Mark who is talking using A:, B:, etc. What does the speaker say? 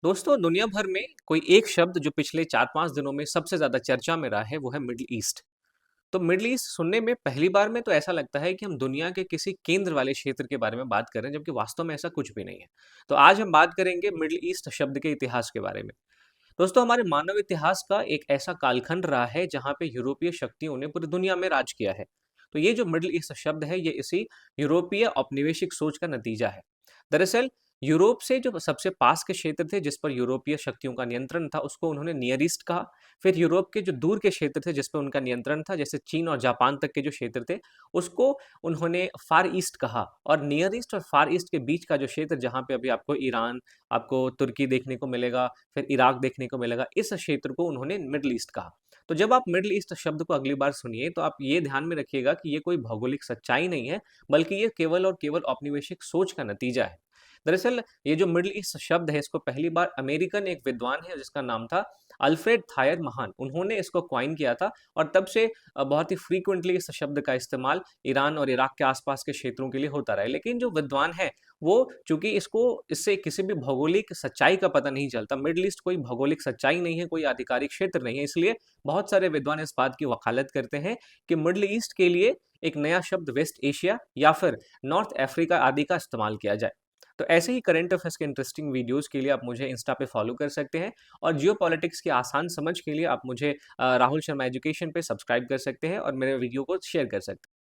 A: दोस्तों दुनिया भर में कोई एक शब्द जो पिछले 4-5 दिनों में सबसे ज़्यादा चर्चा में रहा है वो है मिडल ईस्ट। तो मिडल ईस्ट सुनने में पहली बार में तो ऐसा लगता है कि हम दुनिया के किसी केंद्र वाले क्षेत्र के बारे में बात कर रहे हैं, जबकि वास्तव में ऐसा कुछ भी नहीं है। तो आज हम बात करेंगे मिडल ईस्ट शब्द के इतिहास के बारे में। दोस्तों हमारे मानव इतिहास का एक ऐसा कालखंड रहा है जहाँ पे यूरोपीय शक्तियों ने पूरी दुनिया में राज किया है। तो ये जो मिडल ईस्ट शब्द है ये इसी यूरोपीय औपनिवेशिक सोच का नतीजा है। दरअसल यूरोप से जो सबसे पास के क्षेत्र थे जिस पर यूरोपीय शक्तियों का नियंत्रण था उसको उन्होंने नियर ईस्ट कहा। फिर यूरोप के जो दूर के क्षेत्र थे जिस पर उनका नियंत्रण था, जैसे चीन और जापान तक के जो क्षेत्र थे, उसको उन्होंने फार ईस्ट कहा। और नियर ईस्ट और फार ईस्ट के बीच का जो क्षेत्र जहाँ पे अभी आपको ईरान, आपको तुर्की देखने को मिलेगा, फिर इराक देखने को मिलेगा, इस क्षेत्र को उन्होंने मिडल ईस्ट कहा। तो जब आप मिडल ईस्ट शब्द को अगली बार सुनिए तो आप ये ध्यान में रखिएगा कि ये कोई भौगोलिक सच्चाई नहीं है, बल्कि ये केवल और केवल औपनिवेशिक सोच का नतीजा है। दरअसल ये जो मिडल ईस्ट शब्द है इसको पहली बार अमेरिकन एक विद्वान है जिसका नाम था अल्फ्रेड थायर महान, उन्होंने इसको क्वाइन किया था। और तब से बहुत ही फ्रीक्वेंटली इस शब्द का इस्तेमाल ईरान और इराक के आसपास के क्षेत्रों के लिए होता रहा है। लेकिन जो विद्वान है वो, चूंकि इसको इससे किसी भी भौगोलिक सच्चाई का पता नहीं चलता, मिडल ईस्ट कोई भौगोलिक सच्चाई नहीं है, कोई आधिकारिक क्षेत्र नहीं है, इसलिए बहुत सारे विद्वान इस बात की वकालत करते हैं कि मिडल ईस्ट के लिए एक नया शब्द वेस्ट एशिया या फिर नॉर्थ अफ्रीका आदि का इस्तेमाल किया जाए। तो ऐसे ही करंट अफेयर्स के इंटरेस्टिंग वीडियोस के लिए आप मुझे इंस्टा पे फॉलो कर सकते हैं, और जियो पॉलिटिक्स की आसान समझ के लिए आप मुझे राहुल शर्मा एजुकेशन पे सब्सक्राइब कर सकते हैं और मेरे वीडियो को शेयर कर सकते हैं।